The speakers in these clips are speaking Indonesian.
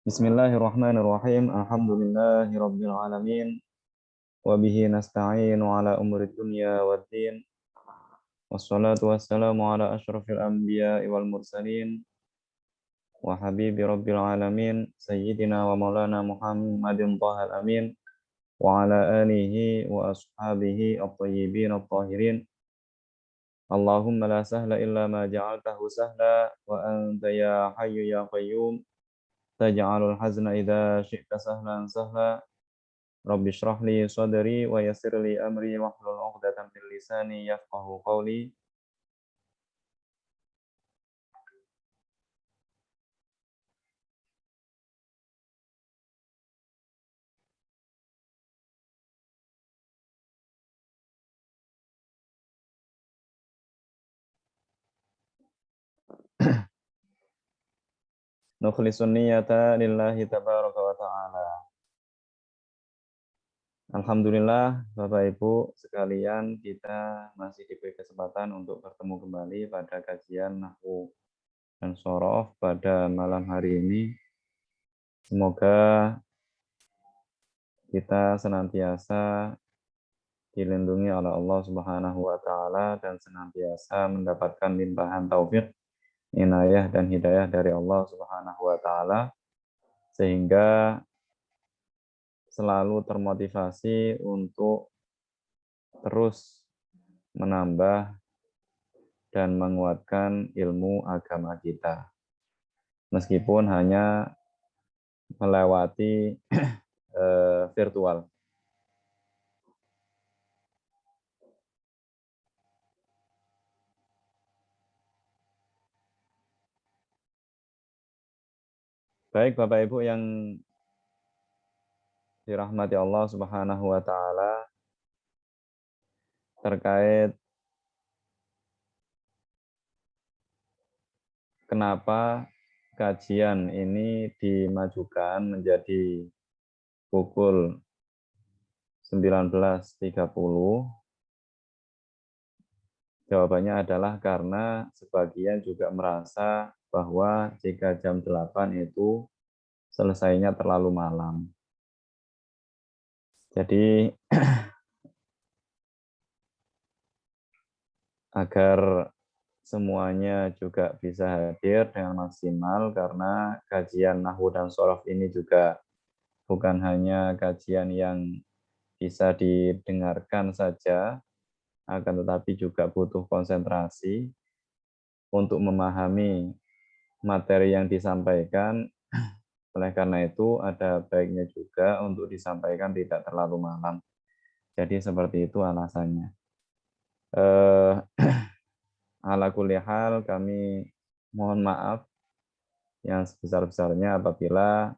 Bismillahirrahmanirrahim. Alhamdulillahirabbil alamin wa bihi nasta'inu ala umuri dunya waddin. Wassalatu wassalamu ala asyrafil anbiya'i wal mursalin wa habibi rabbil alamin sayyidina wa maulana Muhammadin thahal amin wa ala alihi wa ashabihi at-tayyibin at-tahirin. Allahumma la sahla illa ma ja'altahu sahla wa anta ya hayyu ya qayyum taj'alul hazna idza syi'ta sahlan sahla. Rabbi shrah li sadri wa yassir li amri wahlul 'uqdatam min lisani yafqahu qawli. Nukhlisun niyata lillahi tabaraka wa ta'ala. Alhamdulillah Bapak Ibu sekalian, kita masih diberi kesempatan untuk bertemu kembali pada kajian Nahwu dan Shorof pada malam hari ini. Semoga kita senantiasa dilindungi oleh Allah Subhanahu wa taala dan senantiasa mendapatkan limpahan taufik, inayah dan hidayah dari Allah Subhanahu wa taala sehingga selalu termotivasi untuk terus menambah dan menguatkan ilmu agama kita. Meskipun hanya melewati virtual. Baik Bapak Ibu yang dirahmati Allah Subhanahu wa taala, terkait kenapa kajian ini dimajukan menjadi pukul 19.30. Jawabannya adalah karena sebagian juga merasa bahwa jika jam 8 itu selesainya terlalu malam. Jadi agar semuanya juga bisa hadir dengan maksimal, karena kajian Nahwu dan Shorof ini juga bukan hanya kajian yang bisa didengarkan saja, akan tetapi juga butuh konsentrasi untuk memahami materi yang disampaikan. Oleh karena itu, ada baiknya juga untuk disampaikan tidak terlalu malam. Jadi seperti itu alasannya. Ala kulli hal, kami mohon maaf yang sebesar-besarnya apabila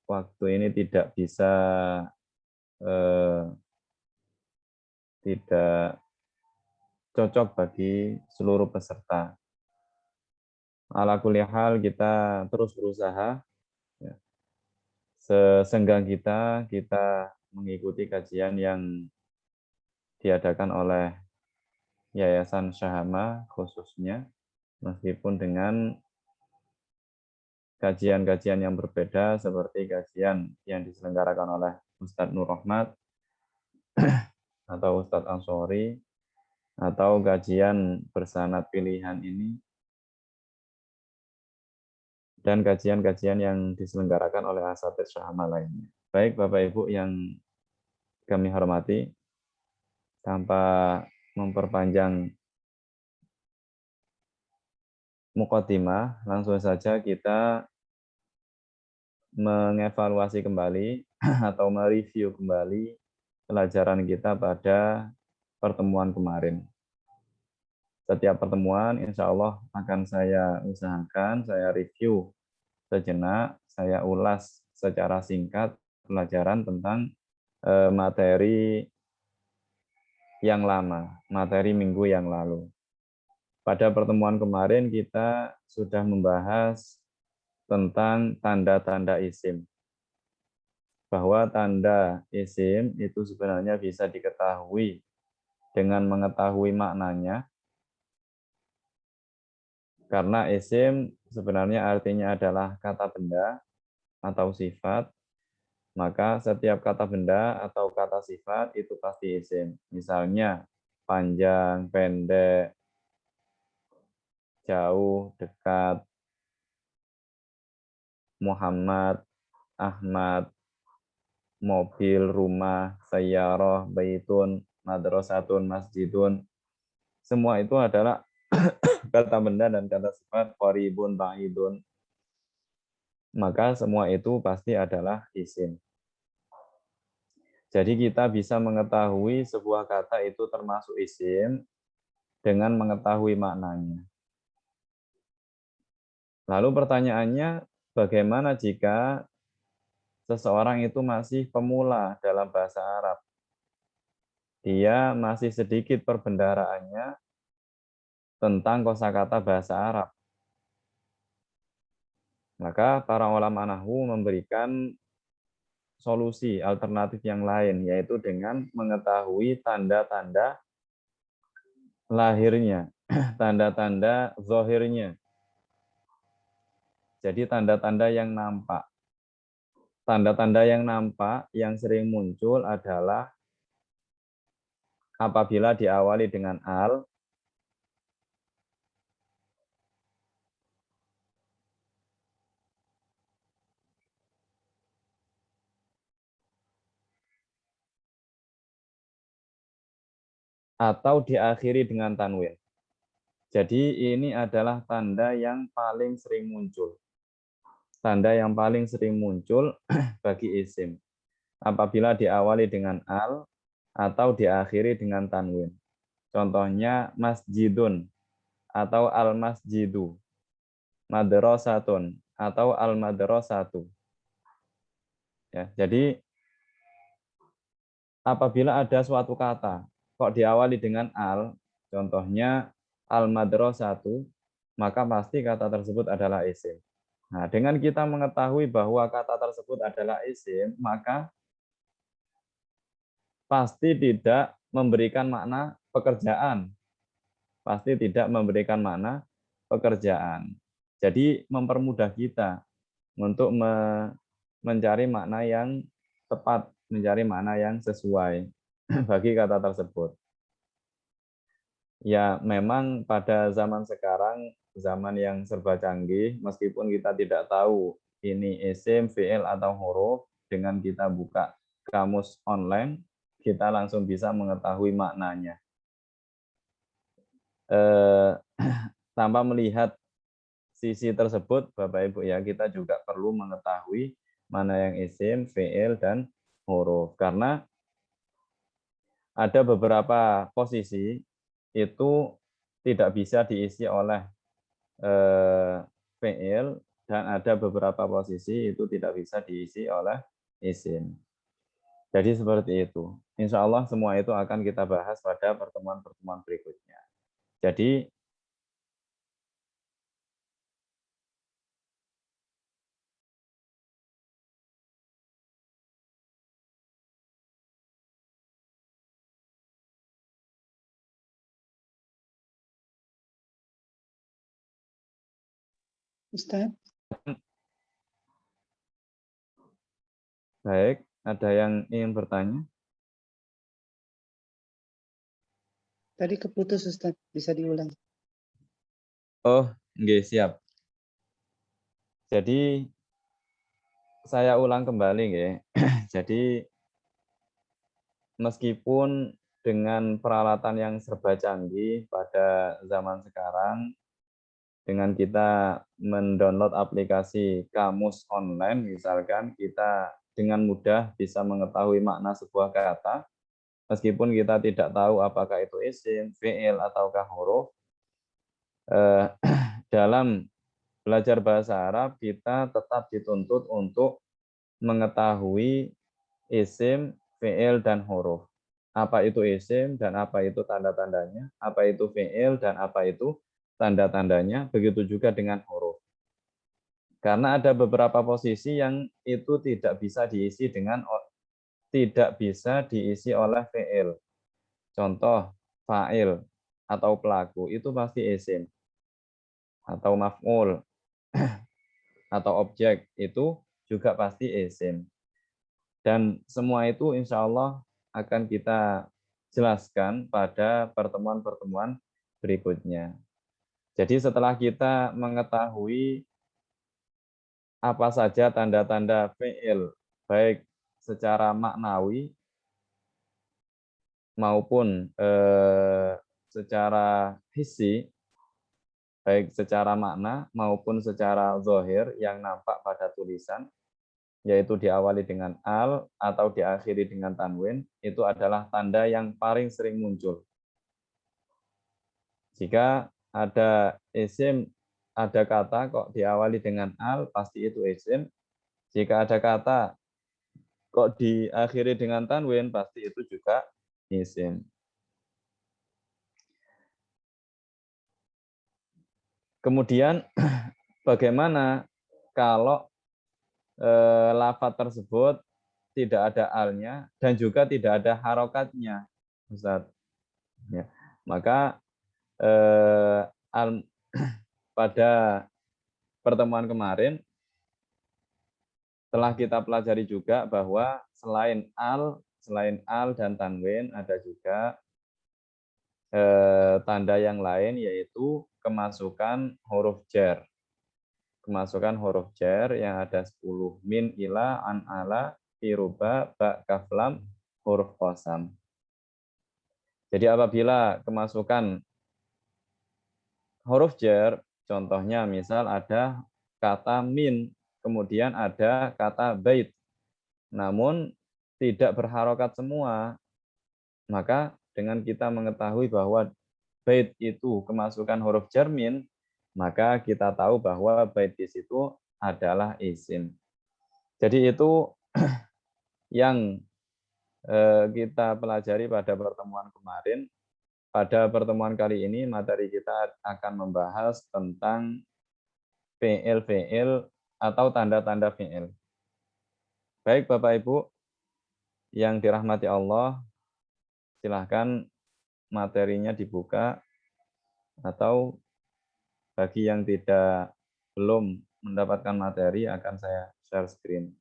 waktu ini tidak bisa tidak cocok bagi seluruh peserta. Ala kulli hal, kita terus berusaha. Ya. Sesenggang kita mengikuti kajian yang diadakan oleh Yayasan Syahama khususnya, meskipun dengan kajian-kajian yang berbeda seperti kajian yang diselenggarakan oleh Ustadz Nur Rahmat atau Ustadz Ansori, atau kajian bersanad pilihan ini, dan kajian-kajian yang diselenggarakan oleh asatidz Syahama lainnya. Baik Bapak Ibu yang kami hormati, tanpa memperpanjang muqaddimah, langsung saja kita mengevaluasi kembali atau mereview kembali pelajaran kita pada pertemuan kemarin. Setiap pertemuan insya Allah akan saya usahakan, saya review sejenak, saya ulas secara singkat pelajaran tentang materi yang lama, materi minggu yang lalu. Pada pertemuan kemarin kita sudah membahas tentang tanda-tanda isim. Bahwa tanda isim itu sebenarnya bisa diketahui dengan mengetahui maknanya. Karena isim sebenarnya artinya adalah kata benda atau sifat, maka setiap kata benda atau kata sifat itu pasti isim. Misalnya panjang, pendek, jauh, dekat, Muhammad, Ahmad, mobil, rumah, sayyarah, baitun, madrasatun, masjidun. Semua itu adalah kata benda dan kata sifat, qaribun, ba'idun. Maka semua itu pasti adalah isim. Jadi kita bisa mengetahui sebuah kata itu termasuk isim dengan mengetahui maknanya. Lalu pertanyaannya, bagaimana jika seseorang itu masih pemula dalam bahasa Arab? Dia masih sedikit perbendaharaannya tentang kosakata bahasa Arab. Maka para ulama nahwu memberikan solusi alternatif yang lain, yaitu dengan mengetahui tanda-tanda lahirnya, tanda-tanda zohirnya. Jadi tanda-tanda yang nampak. Tanda-tanda yang nampak yang sering muncul adalah apabila diawali dengan al, atau diakhiri dengan tanwin. Jadi ini adalah tanda yang paling sering muncul. Tanda yang paling sering muncul bagi isim. Apabila diawali dengan al atau diakhiri dengan tanwin. Contohnya masjidun atau al-masjidu, madrasatun atau al-madrasatu. Ya, jadi apabila ada suatu kata kok diawali dengan al, contohnya al-madrasatu, maka pasti kata tersebut adalah isim. Nah, dengan kita mengetahui bahwa kata tersebut adalah isim, maka pasti tidak memberikan makna pekerjaan. Pasti tidak memberikan makna pekerjaan. Jadi mempermudah kita untuk mencari makna yang tepat, mencari makna yang sesuai bagi kata tersebut. Ya, memang pada zaman sekarang, zaman yang serba canggih, meskipun kita tidak tahu ini isim, fi'il, atau huruf, dengan kita buka kamus online, kita langsung bisa mengetahui maknanya. Tanpa melihat sisi tersebut, Bapak Ibu ya, kita juga perlu mengetahui mana yang isim, fi'il, dan huruf. Karena ada beberapa posisi itu tidak bisa diisi oleh fi'il, dan ada beberapa posisi itu tidak bisa diisi oleh isim. Jadi seperti itu. Insya Allah semua itu akan kita bahas pada pertemuan-pertemuan berikutnya. Jadi Ustaz, baik, ada yang ingin bertanya? tadi keputus Ustaz, bisa diulang. Oh, nggih, siap. Jadi saya ulang kembali nggih. Jadi meskipun dengan peralatan yang serba canggih pada zaman sekarang, dengan kita mendownload aplikasi kamus online, misalkan kita dengan mudah bisa mengetahui makna sebuah kata, meskipun kita tidak tahu apakah itu isim, fi'il, ataukah huruf. Dalam belajar bahasa Arab, kita tetap dituntut untuk mengetahui isim, fi'il, dan huruf. Apa itu isim dan apa itu tanda-tandanya, apa itu fi'il dan apa itu tanda-tandanya, begitu juga dengan huruf. Karena ada beberapa posisi yang itu tidak bisa diisi oleh fi'il. Contoh, fa'il atau pelaku itu pasti isim atau maf'ul. atau objek itu juga pasti isim. Dan semua itu insya Allah akan kita jelaskan pada pertemuan-pertemuan berikutnya. Jadi setelah kita mengetahui apa saja tanda-tanda fi'il, baik secara maknawi maupun secara hissi, baik secara makna maupun secara zahir yang nampak pada tulisan, yaitu diawali dengan al atau diakhiri dengan tanwin, itu adalah tanda yang paling sering muncul. Jika ada isim, ada kata kok diawali dengan al, pasti itu isim. Jika ada kata kok diakhiri dengan tanwin, pasti itu juga isim. Kemudian bagaimana kalau lafaz tersebut tidak ada alnya dan juga tidak ada harokatnya, Ustaz. Ya. Maka pada pertemuan kemarin telah kita pelajari juga bahwa selain al dan tanwin ada juga tanda yang lain, yaitu kemasukan huruf jar. Kemasukan huruf jar yang ada 10, min, ila, an, ala, firuba, ba, kaf, lam, huruf qasam. Jadi apabila kemasukan huruf jar, contohnya misal ada kata min, kemudian ada kata bait, namun tidak berharokat semua, maka dengan kita mengetahui bahwa bait itu kemasukan huruf jar min, maka kita tahu bahwa bait di situ adalah isim. Jadi itu yang kita pelajari pada pertemuan kemarin. Pada pertemuan kali ini materi kita akan membahas tentang fi'il atau tanda-tanda fi'il. Baik Bapak Ibu yang dirahmati Allah, silahkan materinya dibuka, atau bagi yang belum mendapatkan materi akan saya share screen.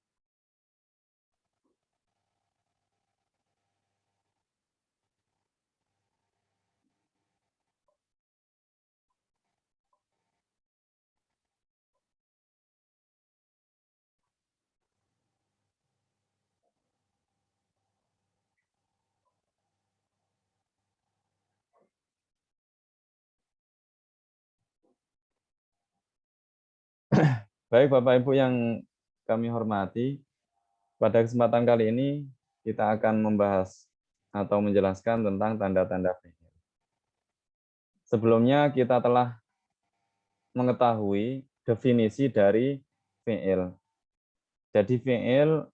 Baik Bapak Ibu yang kami hormati, pada kesempatan kali ini kita akan membahas atau menjelaskan tentang tanda-tanda fi'il. Sebelumnya kita telah mengetahui definisi dari fi'il. Jadi fi'il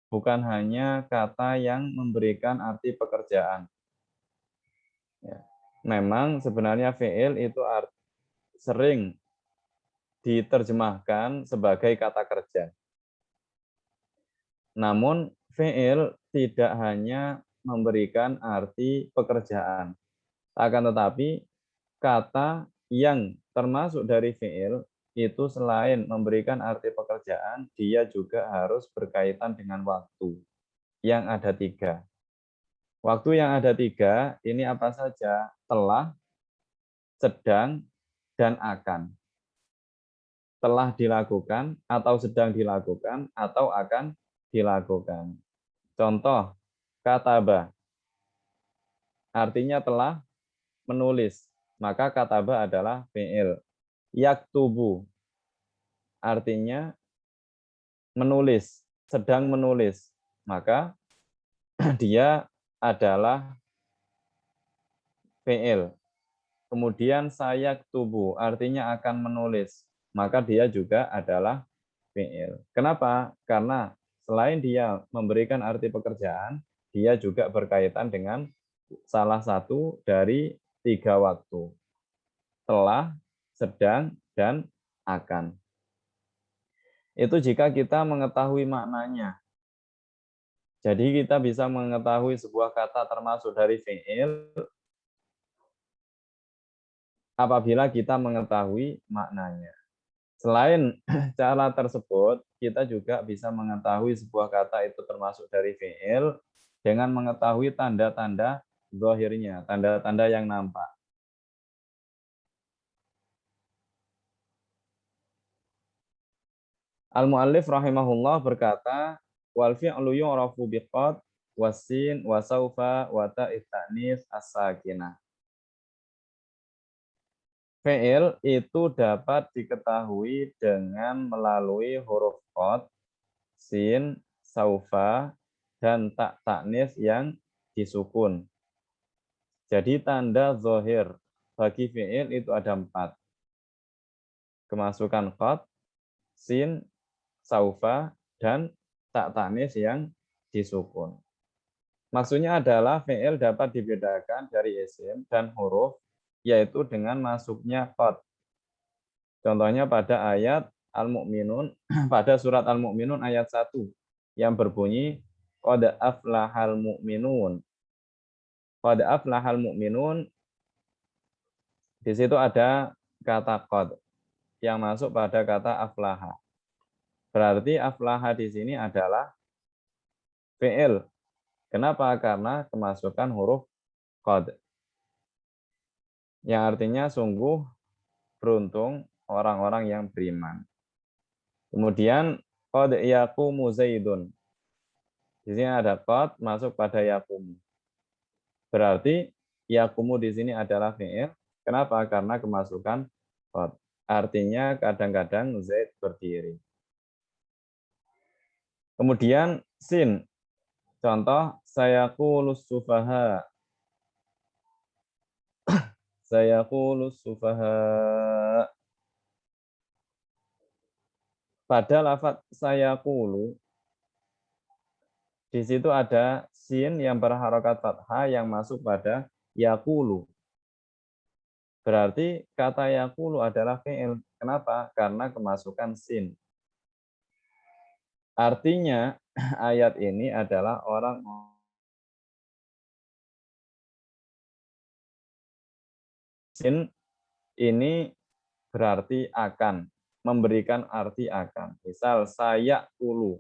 bukan hanya kata yang memberikan arti pekerjaan. Ya. Memang sebenarnya fi'il itu sering diterjemahkan sebagai kata kerja. Namun fi'il tidak hanya memberikan arti pekerjaan. Akan tetapi kata yang termasuk dari fi'il itu selain memberikan arti pekerjaan, dia juga harus berkaitan dengan waktu yang ada 3. Waktu yang ada 3, ini apa saja? Telah, sedang, dan akan. Telah dilakukan, atau sedang dilakukan, atau akan dilakukan. Contoh, kataba. Artinya telah menulis. Maka kataba adalah fi'il. Yaktubu. Artinya menulis, sedang menulis. Maka dia adalah fi'il. Kemudian sayak tubuh, artinya akan menulis. Maka dia juga adalah fi'il. Kenapa? Karena selain dia memberikan arti pekerjaan, dia juga berkaitan dengan salah satu dari 3 waktu. Telah, sedang, dan akan. Itu jika kita mengetahui maknanya. Jadi kita bisa mengetahui sebuah kata termasuk dari fi'il apabila kita mengetahui maknanya. Selain cara tersebut, kita juga bisa mengetahui sebuah kata itu termasuk dari fi'il dengan mengetahui tanda-tanda zahirnya, tanda-tanda yang nampak. Al-muallif rahimahullah berkata, wal fi'lu yu'rafu biqad wasin wa saufa wa ta'it ta'nis as-sakinah. Fi'il itu dapat diketahui dengan melalui huruf qad, sin, saufa, dan tak ta'nis yang disukun. Jadi tanda zahir bagi fi'il itu ada 4. Kemasukan qad, sin, saufa, dan tak ta'nis yang disukun. Maksudnya adalah fi'il dapat dibedakan dari isim dan huruf, yaitu dengan masuknya qad. Contohnya pada ayat Al-Mu'minun, pada surat Al-Mu'minun ayat 1, yang berbunyi, qad aflahal mu'minun. Qad aflahal mu'minun, di situ ada kata qad, yang masuk pada kata aflaha. Berarti aflaha di sini adalah fi'il. Kenapa? Karena kemasukan huruf qad. Yang artinya sungguh beruntung orang-orang yang beriman. Kemudian qad yaqumu zaidun. Di sini ada qad masuk pada yaqumu. Berarti yaqumu di sini adalah fi'il. Kenapa? Karena kemasukan qad. Artinya kadang-kadang Zaid berdiri. Kemudian sin. Contoh sayaqulus sufaha. Sayaqulus sufaha. Pada lafaz sayaqulu, di situ ada sin yang berharokat fathah yang masuk pada yaqulu. Berarti kata yaqulu adalah fi'il. Kenapa? Karena kemasukan sin. Artinya ayat ini adalah orang sin ini berarti akan, memberikan arti akan. Misal saya ulu,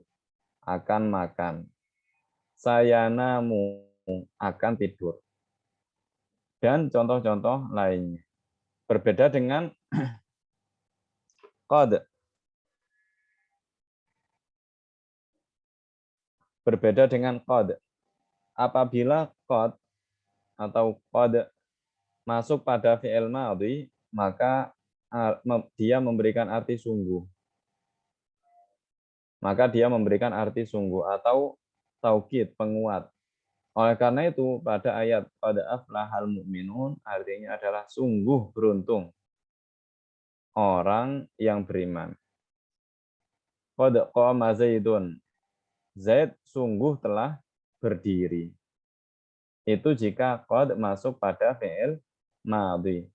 akan makan. Saya namu, akan tidur. Dan contoh-contoh lainnya. Berbeda dengan qad. Berbeda dengan qad. Apabila qad atau qad masuk pada fi'il madhi, maka dia memberikan arti sungguh. Maka dia memberikan arti sungguh atau taukid, penguat. Oleh karena itu, pada ayat qad aflahal mu'minun artinya adalah sungguh beruntung orang yang beriman. Qad qama Zaidun. Zaid sungguh telah berdiri. Itu jika qad masuk pada fi'il madhi.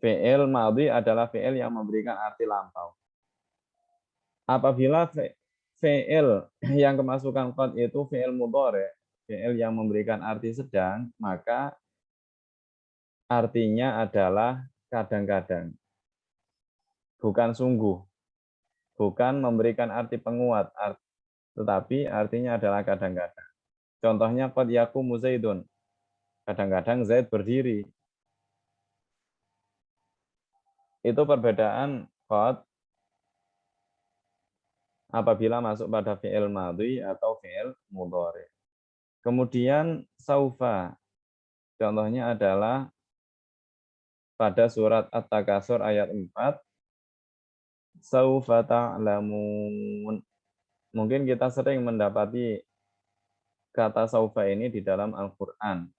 Fi'il madhi adalah fi'il yang memberikan arti lampau. Apabila fi'il yang kemasukan qad itu fi'il mudhari, fi'il yang memberikan arti sedang, maka artinya adalah kadang-kadang. Bukan sungguh. Bukan memberikan arti penguat, tetapi artinya adalah kadang-kadang. Contohnya qad yaqumu Zaidun. Kadang-kadang Zaid berdiri. Itu perbedaan qad apabila masuk pada fi'il madhi atau fi'il mudhari. Kemudian saufa. Contohnya adalah pada surat At-Takasur ayat 4. Saufa ta'lamun. Mungkin kita sering mendapati kata saufa ini di dalam Al-Qur'an.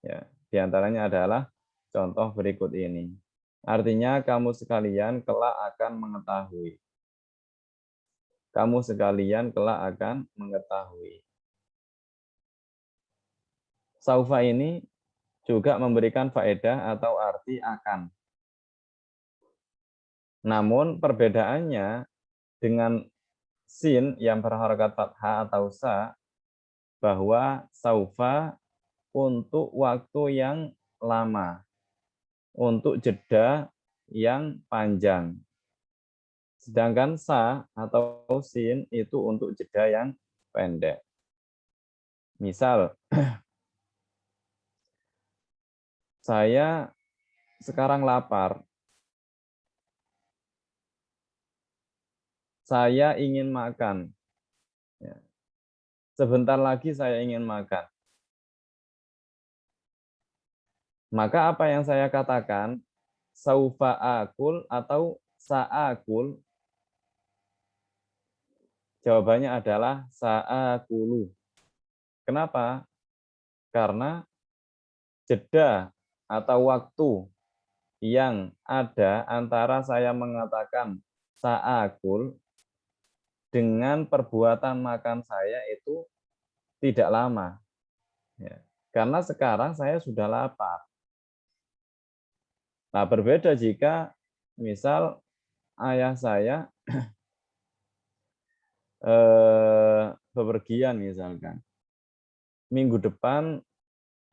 Ya, di antaranya adalah contoh berikut ini. Artinya kamu sekalian kelak akan mengetahui. Kamu sekalian kelak akan mengetahui. Saufa ini juga memberikan faedah atau arti akan. Namun perbedaannya dengan sin yang berharokat fathah atau sa, bahwa saufa untuk waktu yang lama, untuk jeda yang panjang. Sedangkan sa atau sin itu untuk jeda yang pendek. Misal, saya sekarang lapar. Saya ingin makan. Ya. Sebentar lagi saya ingin makan. Maka apa yang saya katakan, saufa akul atau sa'akul, jawabannya adalah sa'akulu. Kenapa? Karena jeda atau waktu yang ada antara saya mengatakan sa'akul dengan perbuatan makan saya itu tidak lama. Ya. Karena sekarang saya sudah lapar. Nah, berbeda jika misal ayah saya bepergian misalkan. Minggu depan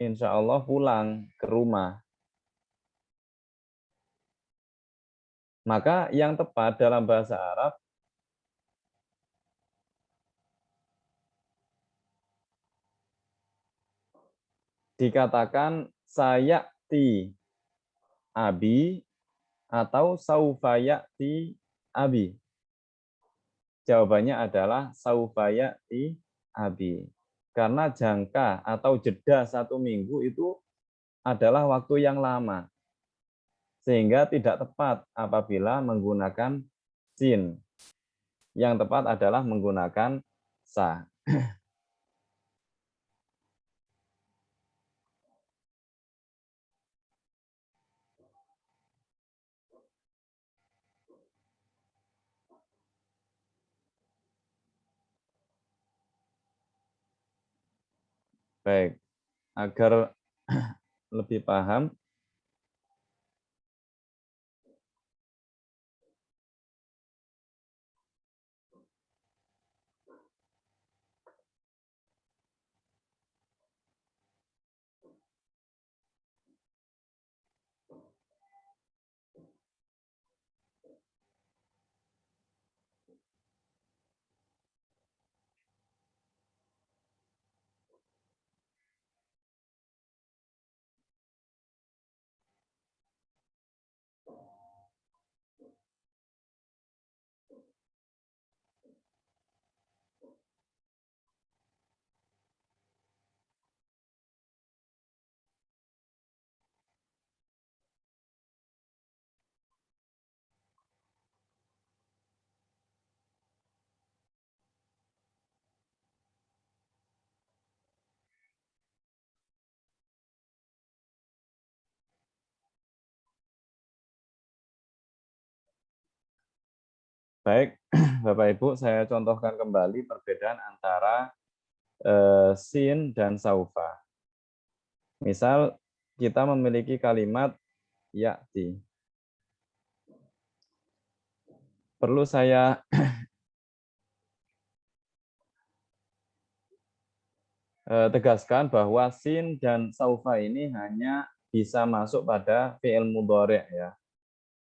insya Allah pulang ke rumah. Maka yang tepat dalam bahasa Arab dikatakan sayati abi atau saufayati abi. Jawabannya adalah saufayati abi. Karena jangka atau jeda 1 minggu itu adalah waktu yang lama. Sehingga tidak tepat apabila menggunakan sin. Yang tepat adalah menggunakan sa. Baik, agar lebih paham, baik Bapak Ibu, saya contohkan kembali perbedaan antara sin dan saufa. Misal kita memiliki kalimat ya'ti. Perlu saya tegaskan bahwa sin dan saufa ini hanya bisa masuk pada fi'il mudhari' ya.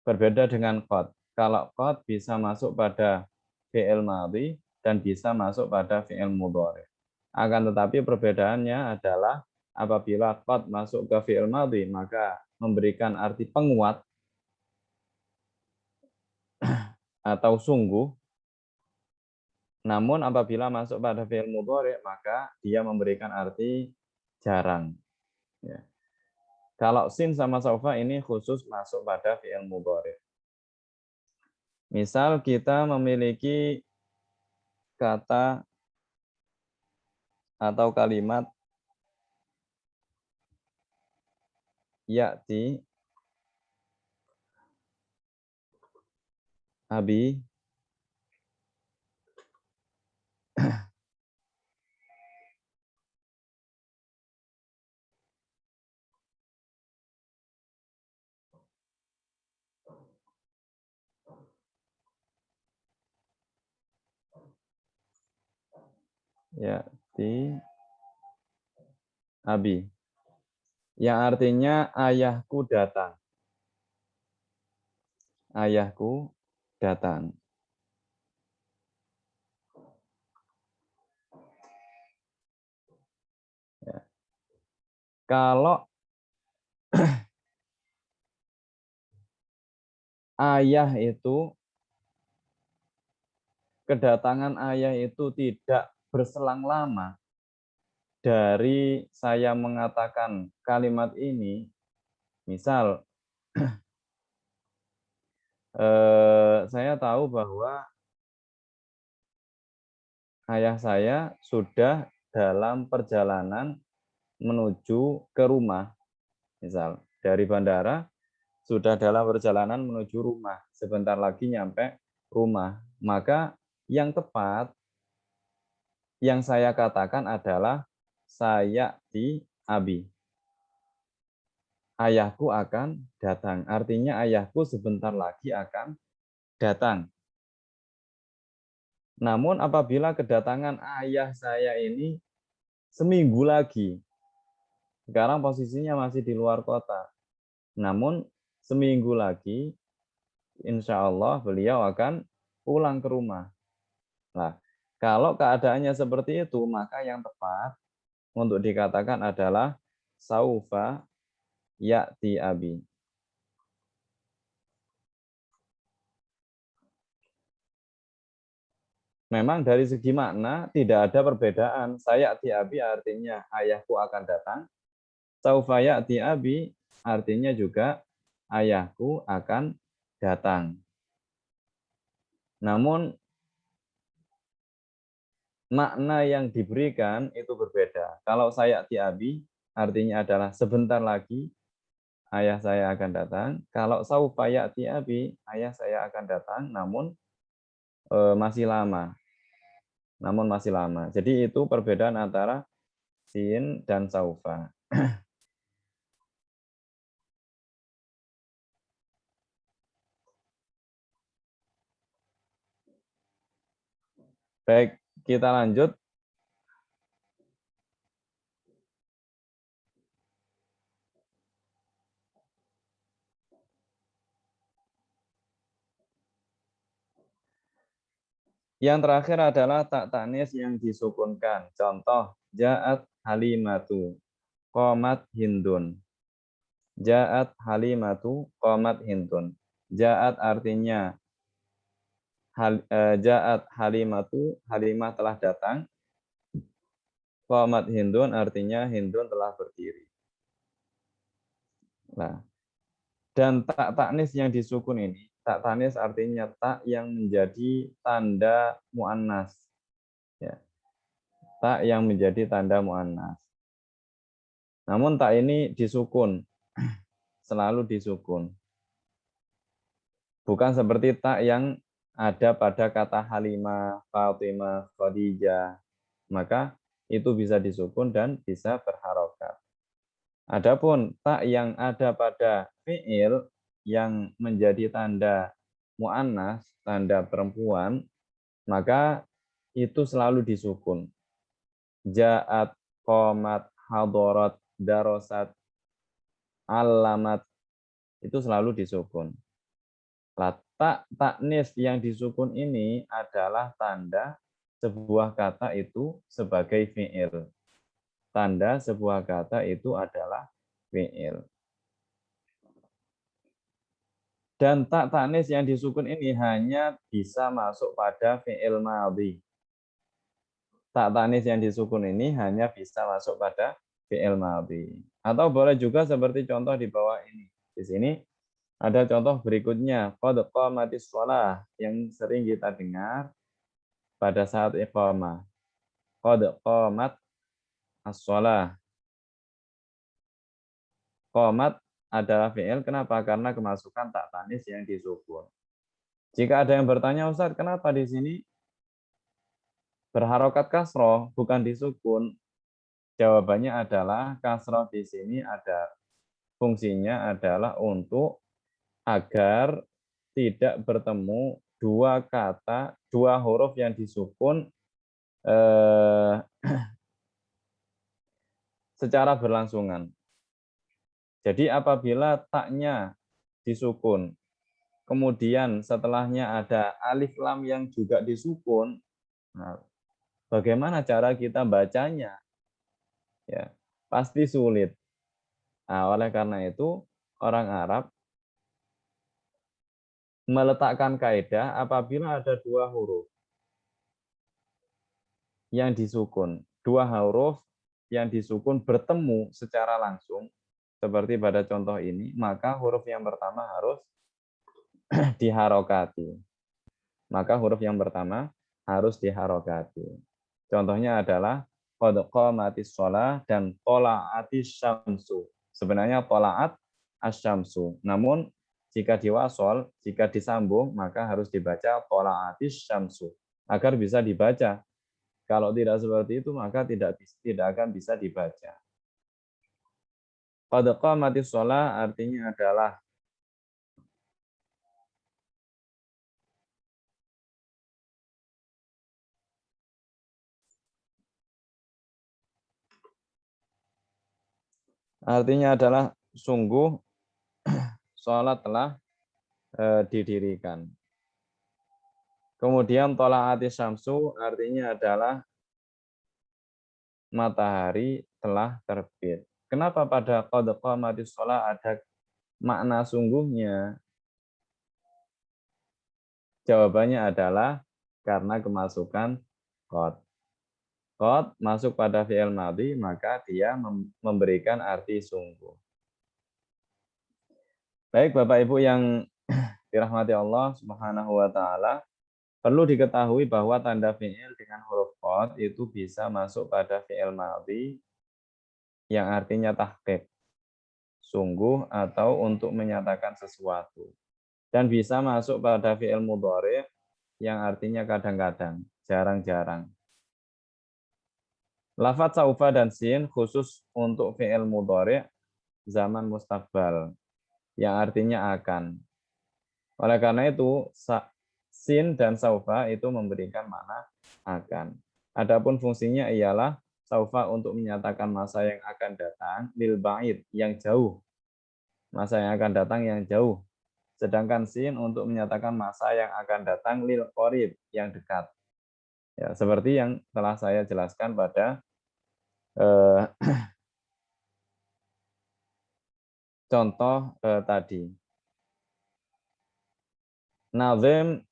Berbeda dengan qad. Kalau qad bisa masuk pada fi'il madhi dan bisa masuk pada fi'il mudhari'. Akan tetapi perbedaannya adalah apabila qad masuk ke fi'il madhi maka memberikan arti penguat atau sungguh. Namun apabila masuk pada fi'il mudhari' maka dia memberikan arti jarang. Ya. Kalau sin sama saufa ini khusus masuk pada fi'il mudhari'. Misal kita memiliki kata atau kalimat ya'ti abi ya'ti abi, yang artinya ayahku datang. ayahku datang. Ya. Kalau ayah itu, kedatangan ayah itu tidak berselang lama dari saya mengatakan kalimat ini, misal saya tahu bahwa ayah saya sudah dalam perjalanan menuju ke rumah, misal dari bandara sudah dalam perjalanan menuju rumah, sebentar lagi nyampe rumah, maka yang tepat yang saya katakan adalah saya di abi. Ayahku akan datang. Artinya ayahku sebentar lagi akan datang. Namun apabila kedatangan ayah saya ini seminggu lagi, sekarang posisinya masih di luar kota. Namun seminggu lagi, insya Allah beliau akan pulang ke rumah. Nah, kalau keadaannya seperti itu, maka yang tepat untuk dikatakan adalah saufa ya'ti abi. Memang dari segi makna tidak ada perbedaan. Saya'ti abi artinya ayahku akan datang. Saufa ya'ti abi artinya juga ayahku akan datang. Namun makna yang diberikan itu berbeda. Kalau saya'ti abi artinya adalah sebentar lagi ayah saya akan datang. Kalau saufa ya'ti abi, ayah saya akan datang namun masih lama. Namun masih lama. Jadi itu perbedaan antara sin dan saufa. Baik, kita lanjut. Yang terakhir adalah tak tanis yang disukunkan. Contoh, ja'at halimatu, qomat hindun. Ja'at halimatu, qomat hindun. Ja'at artinya ja'at halimatu, halimah telah datang. Qomat hindun artinya hindun telah berdiri. Nah, dan tak tanis yang disukun ini, tak tanis artinya tak yang menjadi tanda muannas. Ya. Tak yang menjadi tanda muannas. Namun tak ini disukun, selalu disukun. Bukan seperti tak yang ada pada kata Halimah, Fatimah, Khadijah. Maka itu bisa disukun dan bisa berharokat. Adapun tak yang ada pada fi'il yang menjadi tanda mu'annas, tanda perempuan, maka itu selalu disukun. Ja'at, qomat, hadorat, darosat, alamat, itu selalu disukun. Tak taknis yang disukun ini adalah tanda sebuah kata itu sebagai fi'il. Tanda sebuah kata itu adalah fi'il. Dan tak taknis yang disukun ini hanya bisa masuk pada fi'il madhi. Tak taknis yang disukun ini hanya bisa masuk pada fi'il madhi. Atau boleh juga seperti contoh di bawah ini. Di sini ada contoh berikutnya, qad qamatis shalah yang sering kita dengar pada saat iqamah. Qad qamat as-shalah. Qamat adalah fi'il, kenapa? Karena kemasukan tak tanis yang disukun. Jika ada yang bertanya, Ustaz, kenapa di sini berharokat kasroh bukan disukun? Jawabannya adalah kasroh di sini ada fungsinya adalah untuk agar tidak bertemu dua kata, dua huruf yang disukun secara berlangsungan. Jadi apabila taknya disukun, kemudian setelahnya ada alif lam yang juga disukun, nah, bagaimana cara kita bacanya? Ya, pasti sulit. Nah, oleh karena itu, orang Arab meletakkan kaidah apabila ada dua huruf yang disukun, dua huruf yang disukun bertemu secara langsung, seperti pada contoh ini, maka huruf yang pertama harus diharokati. Maka huruf yang pertama harus diharokati. Contohnya adalah qad qamatis shalah dan tola'atis syamsu. Sebenarnya tola'at asyamsu. Namun jika diwasol, jika disambung, maka harus dibaca tola'atis syamsu agar bisa dibaca. Kalau tidak seperti itu, maka tidak akan bisa dibaca. Qad qamatis shalah artinya adalah sungguh sholat telah didirikan. Kemudian tola'ati syamsu artinya adalah matahari telah terbit. Kenapa pada qad qamatis shalah ada makna sungguhnya? Jawabannya adalah karena kemasukan qad. Qad masuk pada fi'il madhi, maka dia memberikan arti sungguh. Baik Bapak Ibu yang dirahmati Allah Subhanahu wa taala, perlu diketahui bahwa tanda fi'il dengan huruf qad itu bisa masuk pada fi'il madhi yang artinya tahqiq, sungguh atau untuk menyatakan sesuatu. Dan bisa masuk pada fi'il mudhari yang artinya kadang-kadang, jarang-jarang. Lafaz saufa dan sin khusus untuk fi'il mudhari zaman mustaqbal yang artinya akan. Oleh karena itu, sin dan saufa itu memberikan makna akan. Adapun fungsinya ialah saufa untuk menyatakan masa yang akan datang, lil ba'id yang jauh. Masa yang akan datang yang jauh. Sedangkan sin untuk menyatakan masa yang akan datang lil qorib yang dekat. Ya, seperti yang telah saya jelaskan pada contoh tadi. Nazim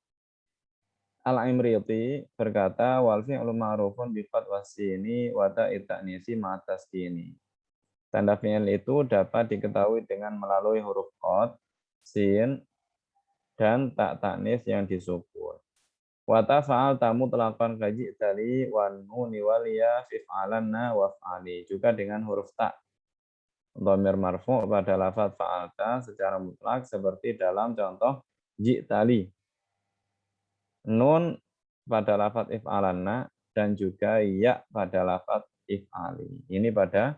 Al-Imriti berkata wal fi'lu ma'rufun bi qad wasini wa ta'i ta'nisi ma taskini. Tanda fi'il itu dapat diketahui dengan melalui huruf qad, sin, dan tak taknis yang disukun. Wa tafa'al tamu telapan kaji tali wa nuni wal ya fif'alanna wa fa'ali. Juga dengan huruf tak. Dhamir marfu' pada lafaz fa'alta secara mutlak seperti dalam contoh ji'tali. Nun pada lafaz if'alanna dan juga ya pada lafaz if'ali. Ini pada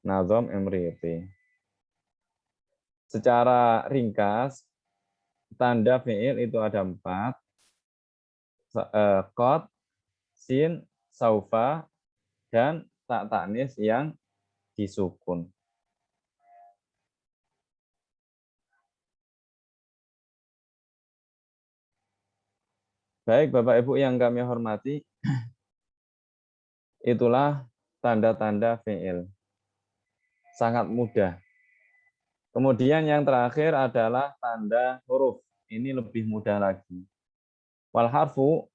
Nazom Imriti. Secara ringkas, tanda fi'il itu ada 4. Qad, sin, saufa, dan tak taknis yang disukun. Baik Bapak Ibu yang kami hormati, itulah tanda-tanda fi'il. Sangat mudah. Kemudian yang terakhir adalah tanda huruf. Ini lebih mudah lagi. Wal harfu,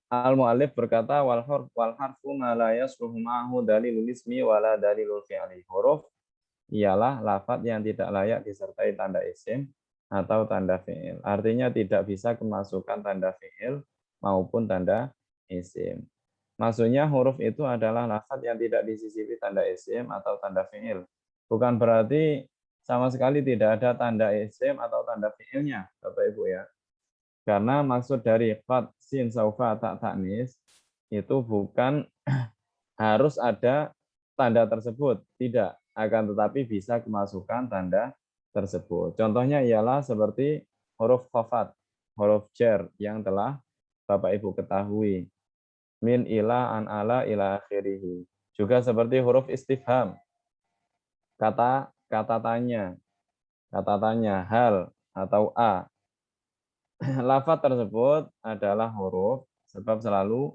al-mu'allif berkata wal harfu ma la yasluhu ma'ahu dalilul ismi wala dalilul fi'li. Huruf ialah lafaz yang tidak layak disertai tanda isim atau tanda fi'il. Artinya tidak bisa kemasukan tanda fi'il maupun tanda isim. Maksudnya huruf itu adalah lafaz yang tidak disisipi tanda isim atau tanda fi'il. Bukan berarti sama sekali tidak ada tanda isim atau tanda fi'ilnya, Bapak Ibu ya. Karena maksud dari qad, sin, saufa, tak taknis itu bukan harus ada tanda tersebut. Tidak. Akan tetapi bisa kemasukan tanda tersebut. Contohnya ialah seperti huruf khafat, huruf jar yang telah Bapak Ibu ketahui. Min ila an ala ila akhirih. Juga seperti huruf istifham. Kata tanya hal atau a. lafaz tersebut adalah huruf sebab selalu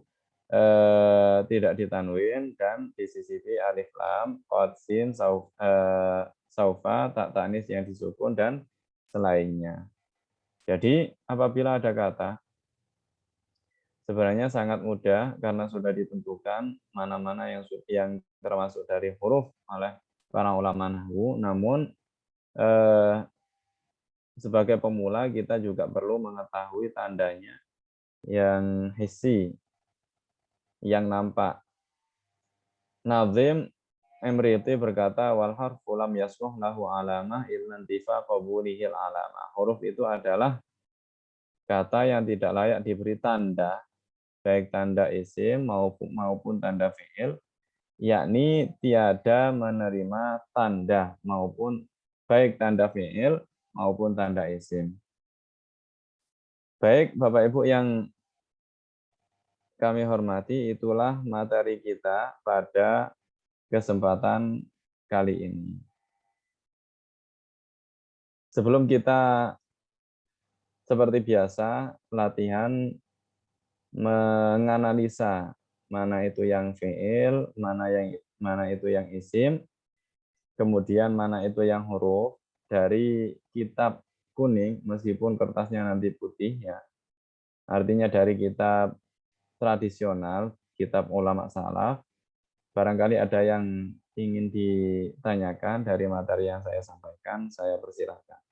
tidak ditanwin dan disisipi alif lam, qad, sin, saufa, tak tanis yang disukun dan selainnya. Jadi apabila ada kata sebenarnya sangat mudah karena sudah ditentukan mana-mana yang termasuk dari huruf oleh para ulama nahwu. Namun sebagai pemula kita juga perlu mengetahui tandanya yang hissi, yang nampak. Nazim Emriti berkata wal harfu lam yasluh lahu alamah illa intifa qabulihil alamah. Huruf itu adalah kata yang tidak layak diberi tanda, baik tanda isim maupun tanda fi'il, yakni tiada menerima tanda maupun baik tanda fi'il maupun tanda isim. Baik Bapak Ibu yang kami hormati, itulah materi kita pada kesempatan kali ini. Sebelum kita seperti biasa latihan menganalisa mana itu yang fi'il, mana itu yang isim, kemudian mana itu yang huruf dari kitab kuning meskipun kertasnya nanti putih ya. Artinya dari kitab tradisional, kitab ulama salaf. Barangkali ada yang ingin ditanyakan dari materi yang saya sampaikan, saya persilahkan.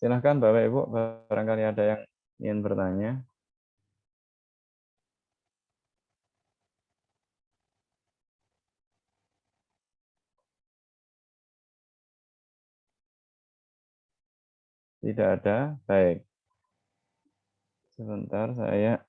Silahkan Bapak Ibu, barangkali ada yang ingin bertanya. Tidak ada, baik. Sebentar saya.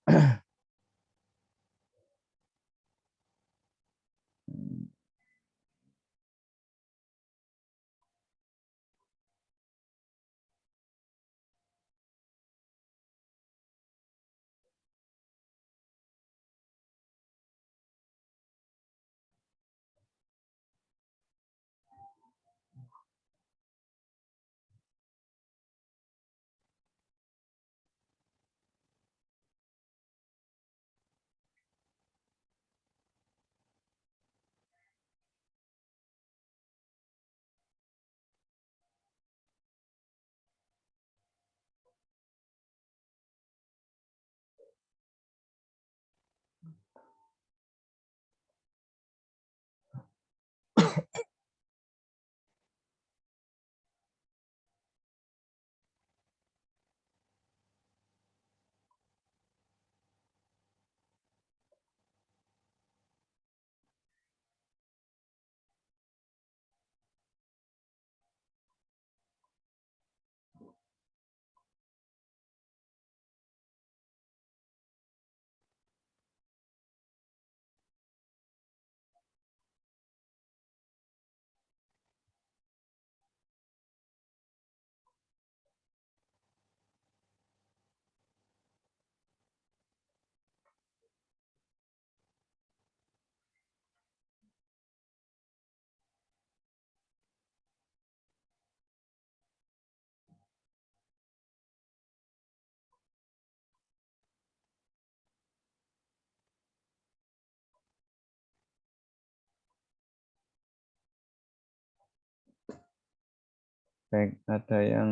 Baik, ada yang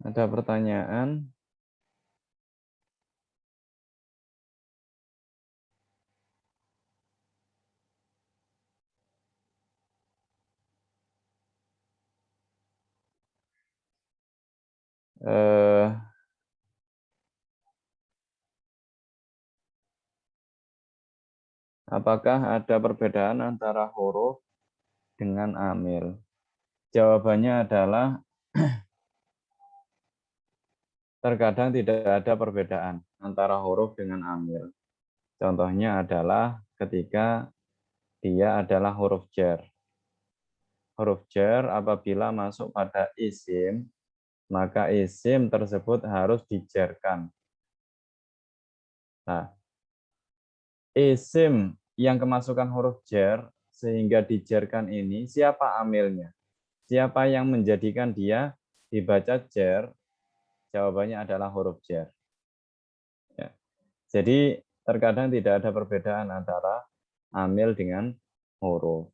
Ada pertanyaan? Eh, apakah ada perbedaan antara huruf dengan amil? Jawabannya adalah terkadang tidak ada perbedaan antara huruf dengan amil. Contohnya adalah ketika dia adalah huruf jar. Huruf jar apabila masuk pada isim, maka isim tersebut harus dijarkan. Nah, isim yang kemasukan huruf jar sehingga dijarkan ini, siapa amilnya? Siapa yang menjadikan dia dibaca jar? Jawabannya adalah huruf jar. Ya. Jadi terkadang tidak ada perbedaan antara amil dengan huruf.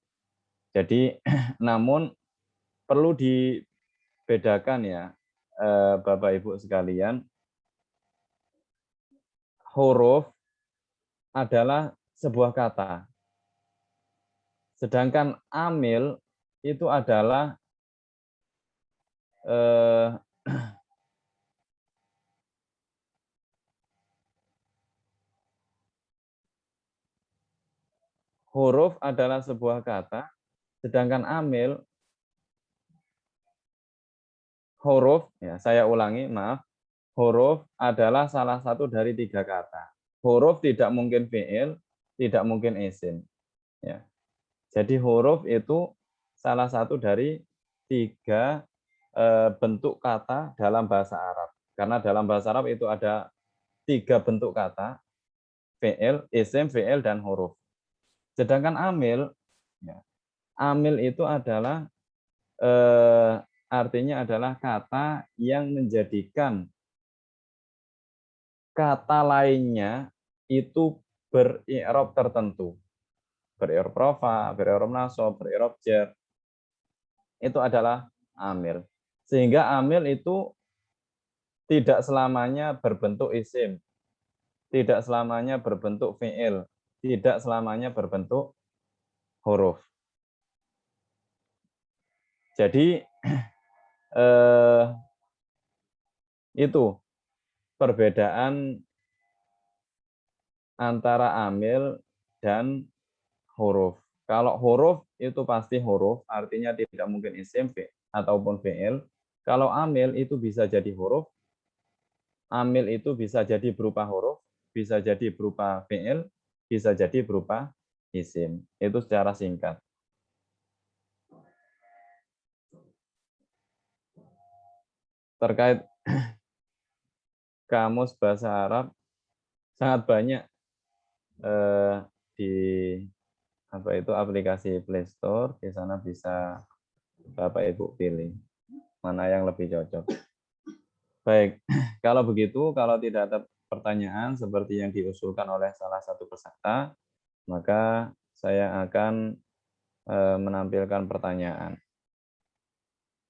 Jadi namun perlu dibedakan ya Bapak Ibu sekalian, huruf adalah sebuah kata. Sedangkan amil itu adalah eh, huruf adalah sebuah kata, sedangkan amil huruf, ya saya ulangi, maaf, huruf adalah salah satu dari 3 kata. Huruf tidak mungkin fi'il, tidak mungkin isim. Ya. Jadi huruf itu salah satu dari 3 bentuk kata dalam bahasa Arab. Karena dalam bahasa Arab itu ada 3 bentuk kata, fi'il, isim, fi'il, dan huruf. Sedangkan amil, ya, amil itu adalah artinya adalah kata yang menjadikan kata lainnya itu ber-i'rab tertentu. Ber-i'rab rafa, ber-i'rab nasab, ber-i'rab jar. Itu adalah amil. Sehingga amil itu tidak selamanya berbentuk isim, tidak selamanya berbentuk fi'il, tidak selamanya berbentuk huruf. Jadi itu perbedaan antara amil dan huruf. Kalau huruf itu pasti huruf, artinya tidak mungkin isim ataupun fi'il. Kalau amil itu bisa jadi huruf, amil itu bisa jadi berupa huruf, bisa jadi berupa fi'il, bisa jadi berupa isim. Itu secara singkat. Terkait kamus bahasa Arab, sangat banyak di aplikasi Play Store. Di sana bisa Bapak Ibu pilih mana yang lebih cocok. Baik, kalau begitu, kalau tidak ada pertanyaan seperti yang diusulkan oleh salah satu peserta, maka saya akan menampilkan pertanyaan.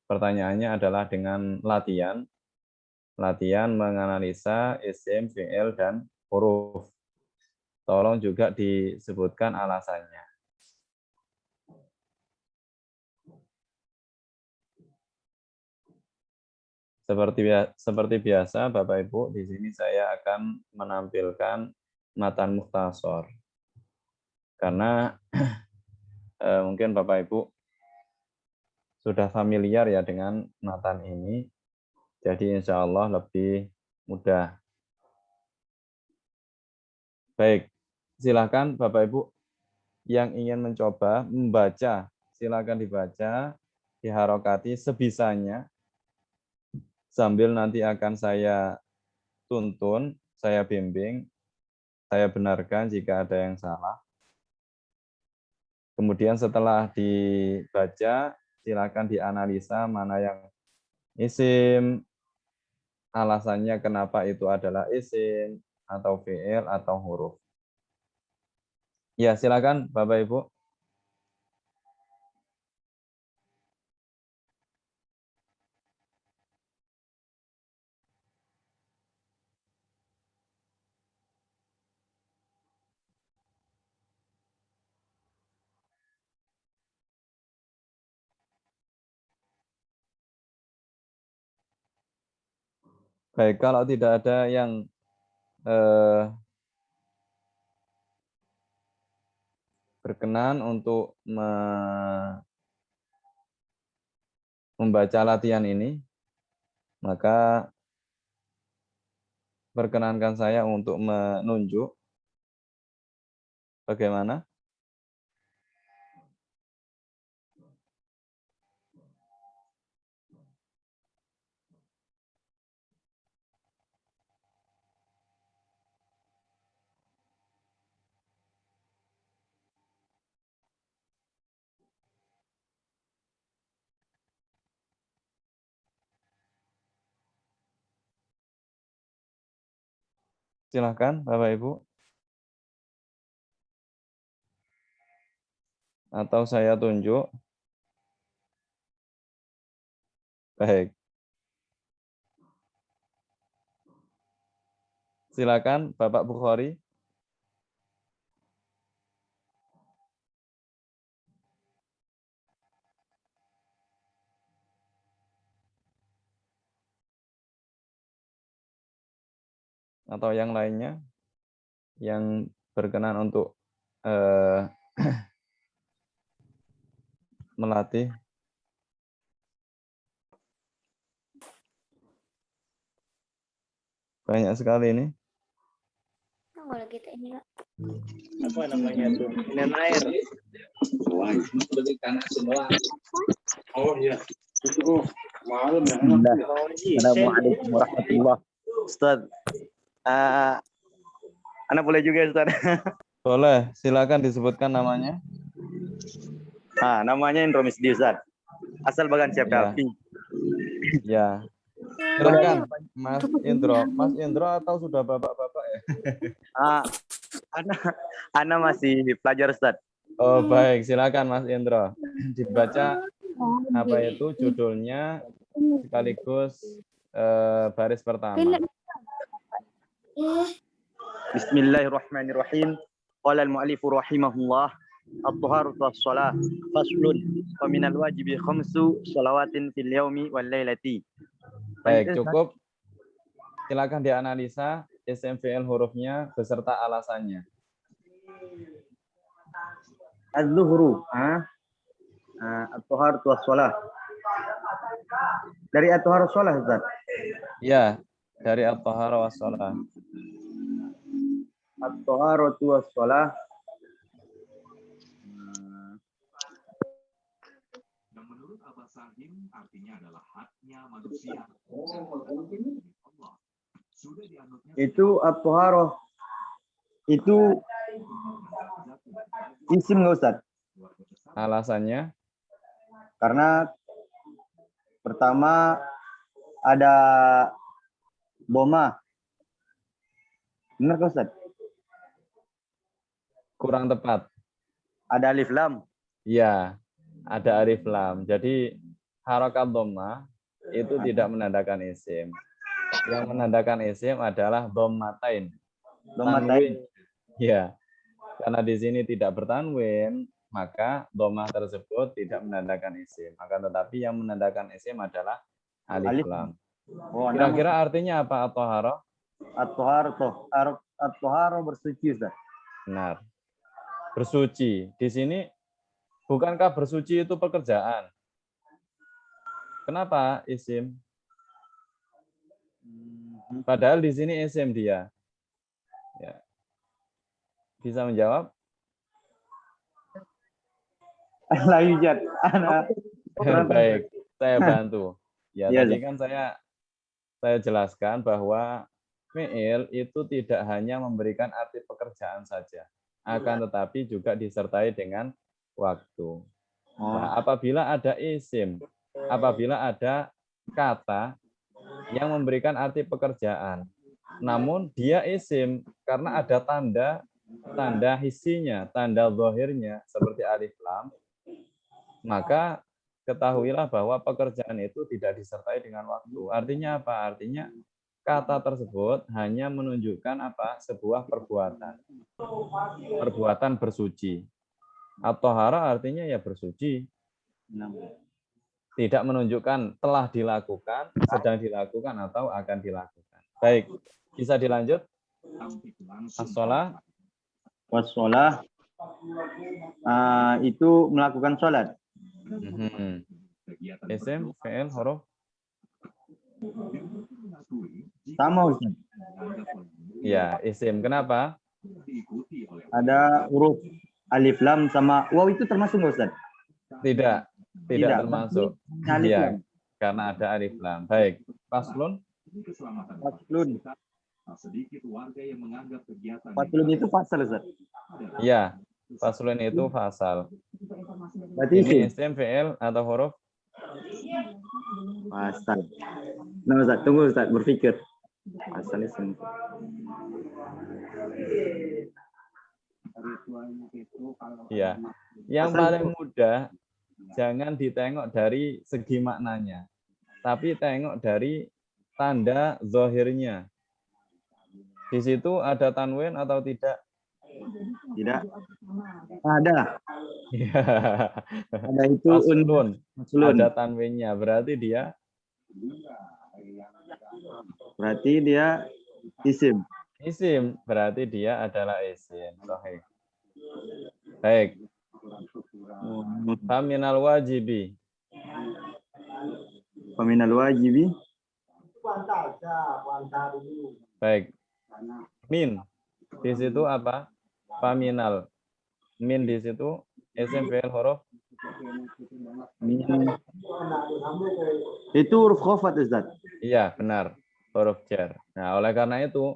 Pertanyaannya adalah dengan latihan menganalisa isim, fi'il, dan huruf. Tolong juga disebutkan alasannya. Seperti biasa, Bapak Ibu, di sini saya akan menampilkan matan mukhtasar. Karena mungkin Bapak Ibu sudah familiar ya dengan matan ini, jadi insya Allah lebih mudah. Baik, silakan Bapak Ibu yang ingin mencoba membaca, silakan dibaca, diharokati sebisanya, sambil nanti akan saya tuntun, saya bimbing, saya benarkan jika ada yang salah. Kemudian setelah dibaca, silakan dianalisa mana yang isim, alasannya kenapa itu adalah isim, atau fi'il, atau huruf. Ya, silakan Bapak Ibu. Baik, kalau tidak ada yang berkenan untuk membaca latihan ini, maka perkenankan saya untuk menunjuk bagaimana. Silahkan Bapak Ibu. Atau saya tunjuk. Baik. Silakan Bapak Bukhari. Atau yang lainnya yang berkenan untuk melatih. Banyak sekali ini. Kalau kita ini Kak. Apa namanya tuh? Minum air. Oh iya. Itu malam ya. Assalamualaikum warahmatullahi wabarakatuh. Ustaz, Anda boleh juga Ustaz? Boleh, silakan disebutkan namanya. Namanya Indro Misdi Ustaz. Asal Bagan Siap Ya. Kalpi. Ya. Silakan Mas Indro. Mas Indro atau sudah bapak-bapak ya? Ana masih pelajar Ustaz. Oh baik, silakan Mas Indro. Dibaca apa itu judulnya sekaligus baris pertama. Bismillahirrahmanirrahim. Qala al-mu'allifu rahimahullah. At-taharatu was-shalah faslun wa minal wajibi khamsu shalawatin fil yaumi wal lailati. Baik, cukup. Silakan dianalisa isim fi'il hurufnya beserta alasannya. Az-zuhru, at-taharatu was-shalah. Dari at-taharatu was-shalah Ustaz. Ya, dari at-tahara was-shalah. At-taharatu was-shalah. Yang menurut Abah Sahim artinya adalah haknya manusia. Itu at-taharah. Itu isim nggak Ustaz? Alasannya? Karena pertama ada doma. Benar nggak Ustaz? Kurang tepat. Ada alif lam. Iya, ada alif lam. Jadi harokat dhammah itu tidak menandakan isim. Yang menandakan isim adalah dhammatain. Dhammatain. Ya, karena di sini tidak bertanwin, maka dhammah tersebut tidak menandakan isim. Akan tetapi yang menandakan isim adalah alif lam. Kira-kira artinya apa at-tahara? At-tahara bersuci Ustaz. Benar. Bersuci. Di sini bukankah bersuci itu pekerjaan? Kenapa isim? Padahal di sini isim dia. Ya. Bisa menjawab? Lahijat. Baik, saya bantu. Ya, Ya, tadi kan saya jelaskan bahwa fi'il itu tidak hanya memberikan arti pekerjaan saja, akan tetapi juga disertai dengan waktu. Nah, apabila ada isim, apabila ada kata yang memberikan arti pekerjaan, namun dia isim karena ada tanda hisinya, tanda zahirnya seperti alif lam, maka ketahuilah bahwa pekerjaan itu tidak disertai dengan waktu. Artinya apa? Artinya kata tersebut hanya menunjukkan apa? Sebuah perbuatan. Perbuatan bersuci. At-tahara artinya ya bersuci. tidak menunjukkan telah dilakukan, sedang dilakukan, atau akan dilakukan. Baik, bisa dilanjut. As-sholah. Wassalah itu melakukan sholat. Isim, fi'il, huruf. Sama Ustaz. Ya, isim. Kenapa? Ada huruf alif lam sama waw itu termasuk nggak, Ustaz? Tidak termasuk. Alif Ya, lam. karena ada alif lam. Baik, faslun. Faslun. Sedikit warga yang menganggap kegiatan Faslun itu fasal, Ustaz. Ya, faslun itu fasal. Berarti Ini isim. isim, fi'il, atau huruf? Fasal. Nah, Ustaz, tunggu Ustaz, berpikir. Fasal isim. Ya, yang paling mudah jangan ditengok dari segi maknanya, tapi tengok dari tanda zohirnya. Di situ ada tanwin atau tidak? Tidak. Ada. Ya. Ada itu Faslun. faslun. Ada tanwinnya, berarti dia Isim. isim, berarti dia adalah isim. Sahih. Baik. Faminal wajibi. Faminal wajibi. Baik. Min. Di situ apa? Faminal. Min di situ isim, fi'il, huruf. Min. Itu huruf khafat, Ustaz. Iya, benar. Huruf jar. Nah, oleh karena itu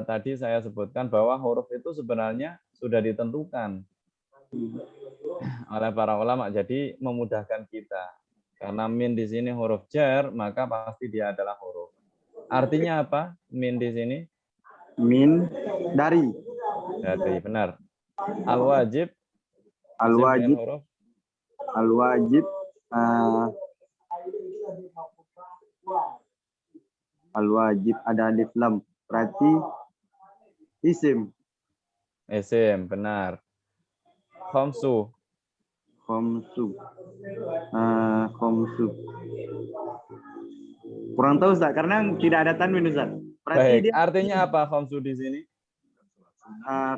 tadi saya sebutkan bahwa huruf itu sebenarnya sudah ditentukan oleh para ulama, jadi memudahkan kita. Karena min di sini huruf jar, maka pasti dia adalah huruf. Artinya apa? Min di sini? Min dari. Dari, benar. Al-wajib. Al-wajib. Huruf. Al-wajib. Al-wajib ada alif lam. Berarti isim. Isim, benar. Khamsu. Khamsu. Khamsu. Kurang tahu, Ustaz, karena tidak ada tanwin, Ustaz. Berarti Baik, dia artinya apa khamsu di sini?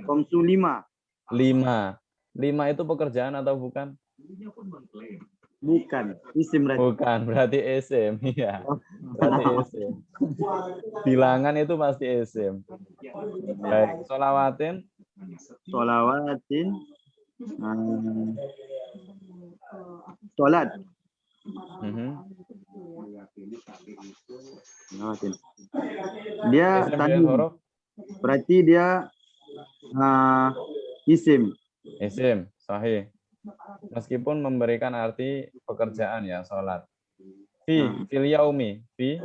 khamsu 5. 5. 5 itu pekerjaan atau bukan? Bukan, isim berarti. Bukan, berarti isim. Iya. Berarti isim. Bilangan itu pasti isim. Baik, sholawatin. Sholawatin. Sholat. Sholawatin. Dia Isim, tadi fi'il, huruf. berarti dia isim. Isim, sahih. Meskipun memberikan arti pekerjaan ya, sholat. Fil yaumi. Fi.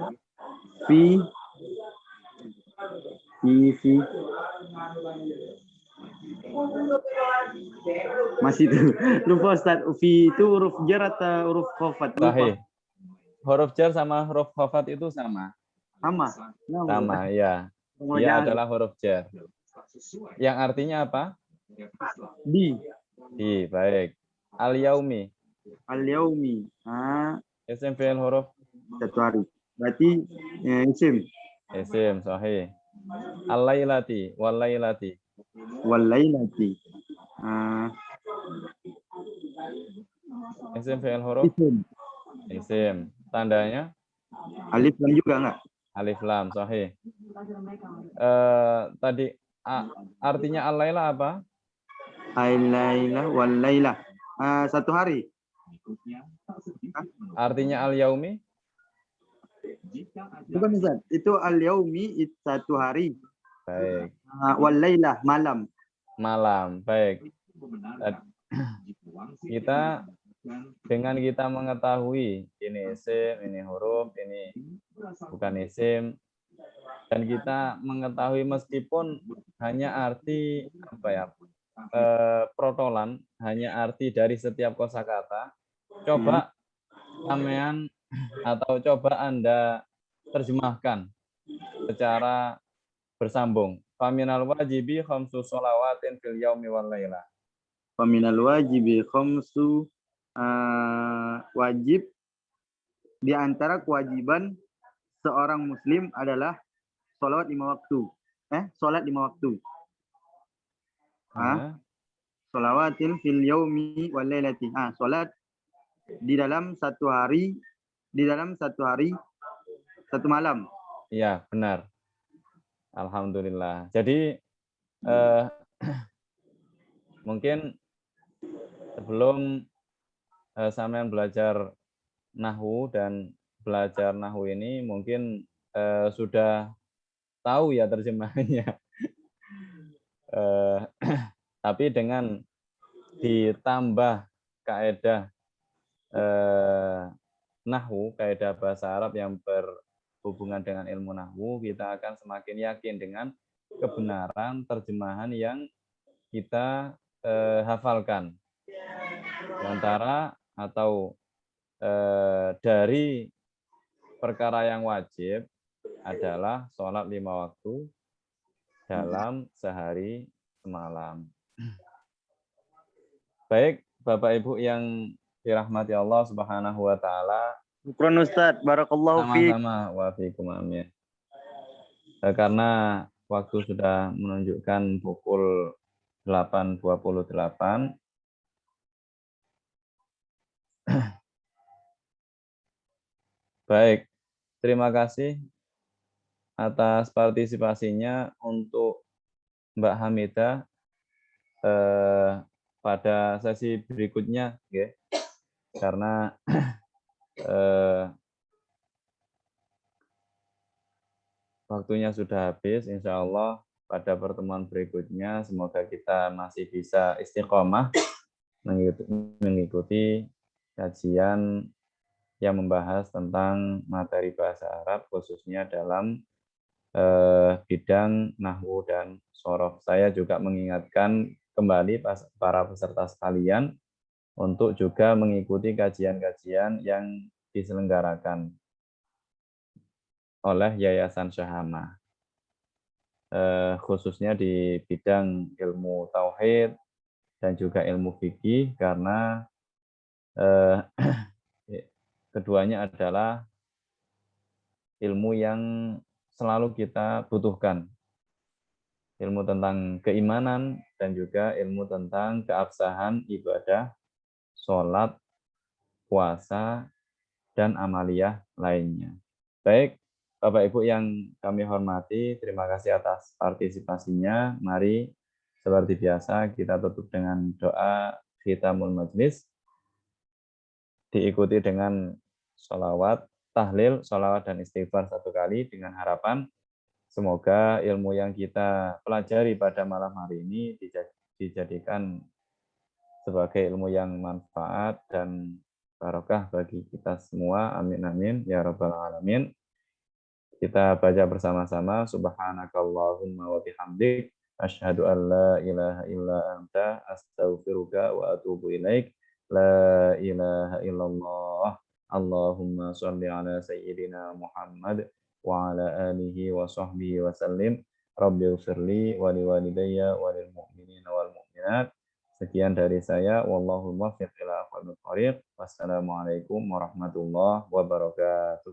Masih itu. Lupa, Ustaz. Fi itu huruf jar atau huruf khafat? Sahih. Huruf jar sama huruf khafat itu sama. Sama, ya. Dia adalah huruf jar. Yang artinya apa? Di. Baik. Al-yaumi. Al-yaumi. Isim, fi'il, huruf. Satu hari. Berarti isim. Isim, sahih. Al-lailati, wal-lailati. Wal-lailati. Isim, fi'il, huruf. Isim. Tandanya? Alif lam juga enggak? Alif lam, sahih. Tadi artinya al-laila apa? Al-laila wal-laila. Satu hari. Artinya al-yaumi? Bukan, Ustaz. Itu al-yaumi satu hari. Baik. Wal-laila malam. Malam, baik. Kita dengan kita mengetahui ini isim, ini huruf, ini bukan isim, dan kita mengetahui meskipun hanya arti protolan, hanya arti dari setiap kosakata, coba sampean atau coba Anda terjemahkan secara bersambung. Faminal wajibi khamsu sholawatin fil yaumi wal laila. Faminal wajibi khamsu wajib di antara kewajiban seorang muslim adalah sholat 5 waktu. Sholat 5 waktu. Ya. Sholawatin fil yaumi wal lailati. Sholat di dalam satu hari, satu malam. Iya, benar. Alhamdulillah. Jadi mungkin sebelum sampean belajar nahwu dan belajar nahwu ini mungkin sudah tahu ya terjemahannya. Tapi dengan ditambah kaidah nahwu, kaidah bahasa Arab yang berhubungan dengan ilmu nahwu, kita akan semakin yakin dengan kebenaran terjemahan yang kita hafalkan. Sementara atau dari perkara yang wajib adalah sholat 5 waktu dalam sehari semalam. Baik, Bapak Ibu yang dirahmati Allah Subhanahu wa taala. Syukran Ustaz, barakallahu fiik. Sama-sama, wa fiikum amin. Karena waktu sudah menunjukkan pukul 8.28. Baik, terima kasih atas partisipasinya untuk Mbak Hamidah pada sesi berikutnya, ya. Karena waktunya sudah habis. Insya Allah pada pertemuan berikutnya semoga kita masih bisa istiqomah mengikuti kajian yang membahas tentang materi bahasa Arab khususnya dalam bidang nahwu dan shorof. Saya juga mengingatkan kembali para peserta sekalian untuk juga mengikuti kajian-kajian yang diselenggarakan oleh Yayasan Syahama, khususnya di bidang ilmu tauhid dan juga ilmu fikih, karena keduanya adalah ilmu yang selalu kita butuhkan. Ilmu tentang keimanan dan juga ilmu tentang keabsahan ibadah, sholat, puasa, dan amaliyah lainnya. Baik, Bapak Ibu yang kami hormati, terima kasih atas partisipasinya. Mari seperti biasa kita tutup dengan doa khitamul majlis, diikuti dengan sholawat, tahlil, sholawat, dan istighfar 1 kali dengan harapan semoga ilmu yang kita pelajari pada malam hari ini dijadikan sebagai ilmu yang manfaat dan barokah bagi kita semua. Amin amin ya rabbal alamin. Kita baca bersama-sama. Subhanakallahumma wa bihamdik asyhadu an la ilaha illa anta astaghfiruka wa atubu ilaik. La ilaha illallah. Allahumma sholli ala sayyidina Muhammad wa ala alihi wa sahbihi wa sallim. Rabbighfirli wa liwalidayya wa lil mu'minina wal mu'minat. Sekian dari saya. Wallahul muwaffiq ila aqwamit thoriq. Wassalamualaikum warahmatullahi wabarakatuh.